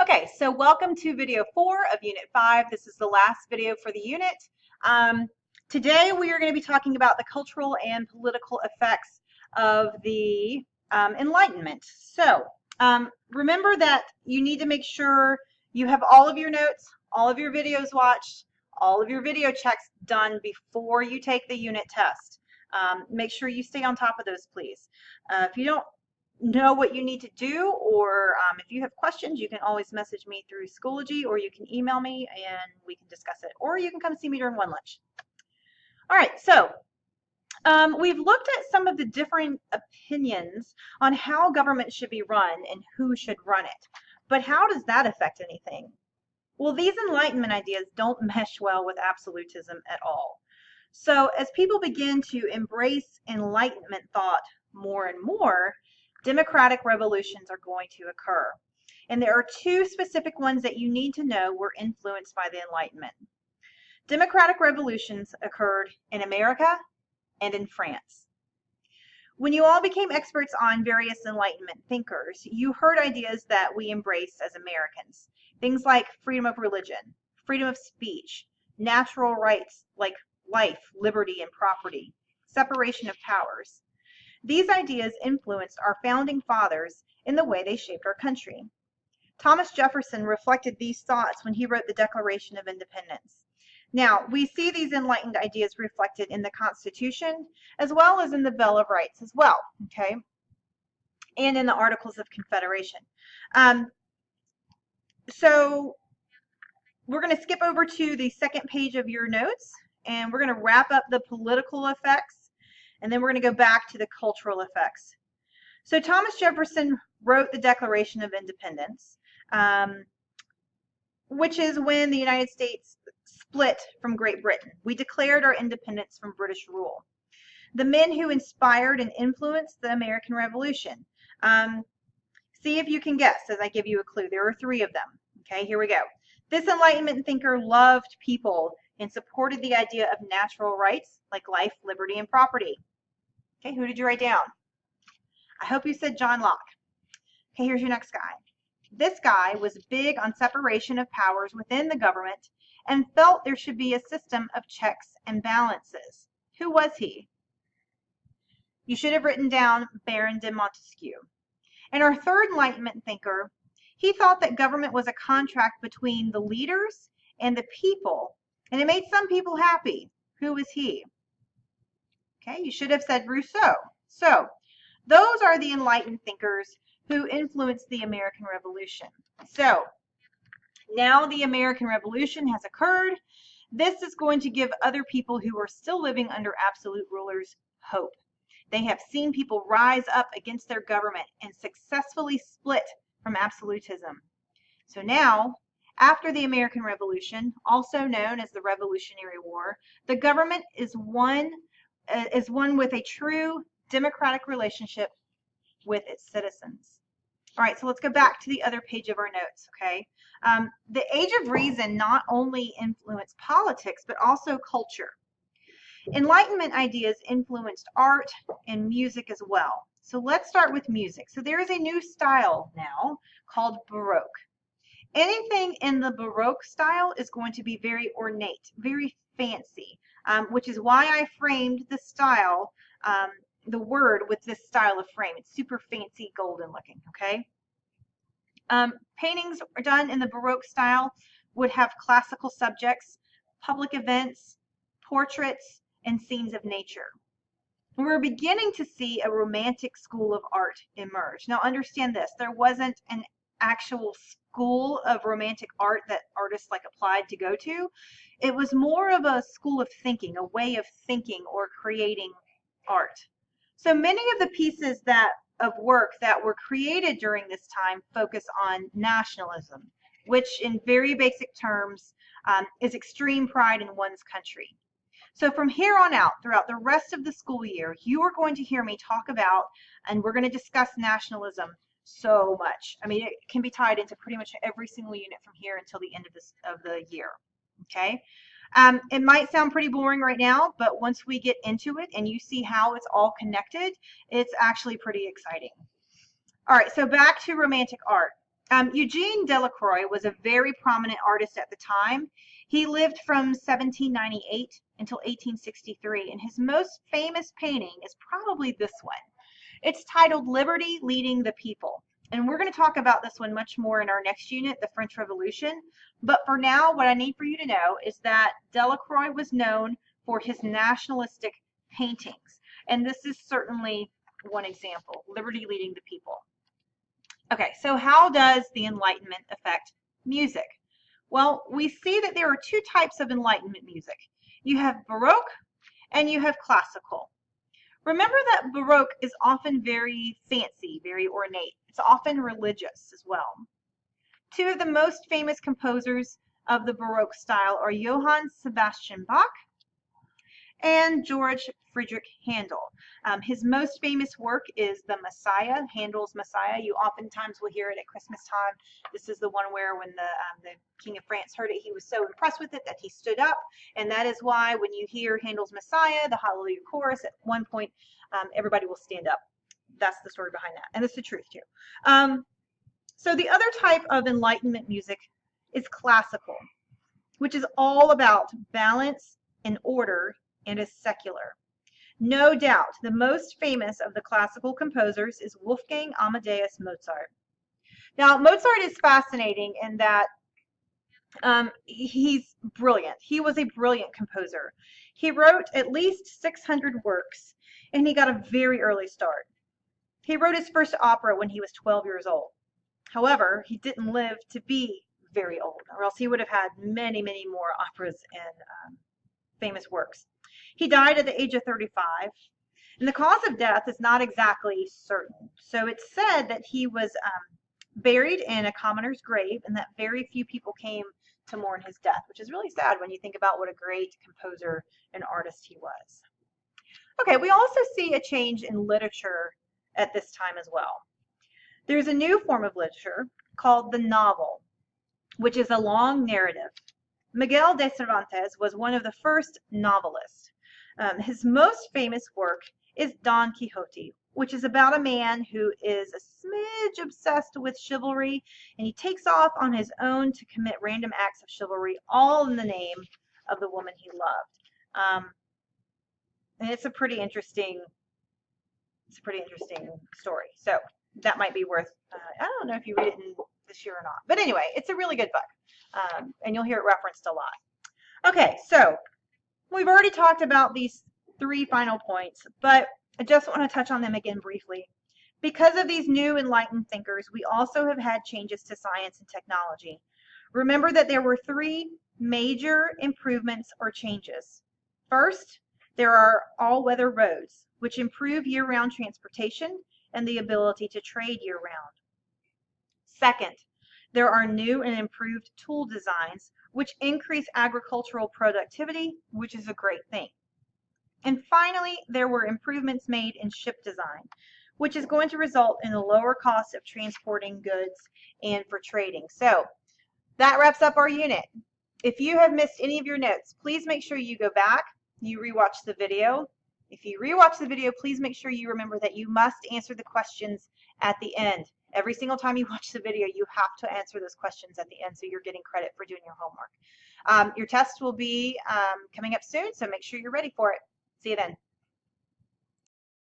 Okay, so welcome to video 4 of Unit 5. This is the last video for the unit. Today we are going to be talking about the cultural and political effects of the Enlightenment. So remember that you need to make sure you have all of your notes, all of your videos watched, all of your video checks done before you take the unit test. Make sure you stay on top of those, please. If you don't know what you need to do, or if you have questions, you can always message me through Schoology, or you can email me and we can discuss it, or you can come see me during one lunch. All right, so we've looked at some of the different opinions on how government should be run and who should run it, but how does that affect anything? Well, these Enlightenment ideas don't mesh well with absolutism at all. So as people begin to embrace Enlightenment thought more and more, democratic revolutions are going to occur. And there are two specific ones that you need to know were influenced by the Enlightenment. Democratic revolutions occurred in America and in France. When you all became experts on various Enlightenment thinkers, you heard ideas that we embrace as Americans. Things like freedom of religion, freedom of speech, natural rights like life, liberty, and property, separation of powers. These ideas influenced our founding fathers in the way they shaped our country. Thomas Jefferson reflected these thoughts when he wrote the Declaration of Independence. Now, we see these enlightened ideas reflected in the Constitution as well as in the Bill of Rights as well, okay, and in the Articles of Confederation. So we're going to skip over to the second page of your notes, and we're going to wrap up the political effects. And then we're going to go back to the cultural effects. So Thomas Jefferson wrote the Declaration of Independence, which is when the United States split from Great Britain. We declared our independence from British rule. The men who inspired and influenced the American Revolution. See if you can guess as I give you a clue. There are 3 of them. Okay, here we go. This Enlightenment thinker loved people and supported the idea of natural rights like life, liberty, and property. Okay, who did you write down? I hope you said John Locke. Okay, here's your next guy. This guy was big on separation of powers within the government and felt there should be a system of checks and balances. Who was he? You should have written down Baron de Montesquieu. And our third Enlightenment thinker, he thought that government was a contract between the leaders and the people, and it made some people happy. Who was he? Okay, you should have said Rousseau. So those are the enlightened thinkers who influenced the American Revolution. So now the American Revolution has occurred. This is going to give other people who are still living under absolute rulers hope. They have seen people rise up against their government and successfully split from absolutism. So now, after the American Revolution, also known as the Revolutionary War, the government is one with a true democratic relationship with its citizens. All right, so let's go back to the other page of our notes, okay? The Age of Reason not only influenced politics, but also culture. Enlightenment ideas influenced art and music as well. So let's start with music. So there is a new style now called Baroque. Anything in the Baroque style is going to be very ornate, very fancy, which is why I framed the style, the word with this style of frame. It's super fancy, golden looking, okay? Paintings done in the Baroque style would have classical subjects, public events, portraits, and scenes of nature. We're beginning to see a romantic school of art emerge. Now understand this, there wasn't an actual school of romantic art that artists like applied to go to. It was more of a school of thinking, a way of thinking or creating art. So many of the pieces of work that were created during this time focus on nationalism, which in very basic terms is extreme pride in one's country. So from here on out, throughout the rest of the school year, you are going to hear me talk about, and we're going to discuss nationalism so much. I mean, it can be tied into pretty much every single unit from here until the end of the year, okay? It might sound pretty boring right now, but once we get into it and you see how it's all connected, it's actually pretty exciting. All right, so back to romantic art. Eugene Delacroix was a very prominent artist at the time. He lived from 1798 until 1863, and his most famous painting is probably this one. It's titled Liberty Leading the People. And we're going to talk about this one much more in our next unit, the French Revolution. But for now, what I need for you to know is that Delacroix was known for his nationalistic paintings. And this is certainly one example, Liberty Leading the People. Okay, so how does the Enlightenment affect music? Well, we see that there are two types of Enlightenment music. You have Baroque and you have classical. Remember that Baroque is often very fancy, very ornate. It's often religious as well. Two of the most famous composers of the Baroque style are Johann Sebastian Bach and George Friedrich Handel. His most famous work is the Messiah, Handel's Messiah. You oftentimes will hear it at Christmas time. This is the one where when the King of France heard it, he was so impressed with it that he stood up. And that is why when you hear Handel's Messiah, the Hallelujah chorus, at one point, everybody will stand up. That's the story behind that. And it's the truth, too. So the other type of Enlightenment music is classical, which is all about balance and order and is secular. No doubt, the most famous of the classical composers is Wolfgang Amadeus Mozart. Now, Mozart is fascinating in that he's brilliant. He was a brilliant composer. He wrote at least 600 works, and he got a very early start. He wrote his first opera when he was 12 years old. However, he didn't live to be very old, or else he would have had many, many more operas and famous works. He died at the age of 35, and the cause of death is not exactly certain. So it's said that he was buried in a commoner's grave and that very few people came to mourn his death, which is really sad when you think about what a great composer and artist he was. Okay, we also see a change in literature at this time as well. There's a new form of literature called the novel, which is a long narrative. Miguel de Cervantes was one of the first novelists. His most famous work is Don Quixote, which is about a man who is a smidge obsessed with chivalry, and he takes off on his own to commit random acts of chivalry, all in the name of the woman he loved. And it's a pretty interesting story. So that might be worth, I don't know if you read it in this year or not. But anyway, it's a really good book, and you'll hear it referenced a lot. Okay, so we've already talked about these three final points, but I just want to touch on them again briefly. Because of these new enlightened thinkers, we also have had changes to science and technology. Remember that there were three major improvements or changes. First, there are all-weather roads, which improve year-round transportation and the ability to trade year-round. Second, there are new and improved tool designs, which increase agricultural productivity, which is a great thing. And finally, there were improvements made in ship design, which is going to result in a lower cost of transporting goods and for trading. So that wraps up our unit. If you have missed any of your notes, please make sure you go back, you rewatch the video. If you rewatch the video, please make sure you remember that you must answer the questions at the end. Every single time you watch the video, you have to answer those questions at the end, so you're getting credit for doing your homework. Your test will be coming up soon, so make sure you're ready for it. See you then.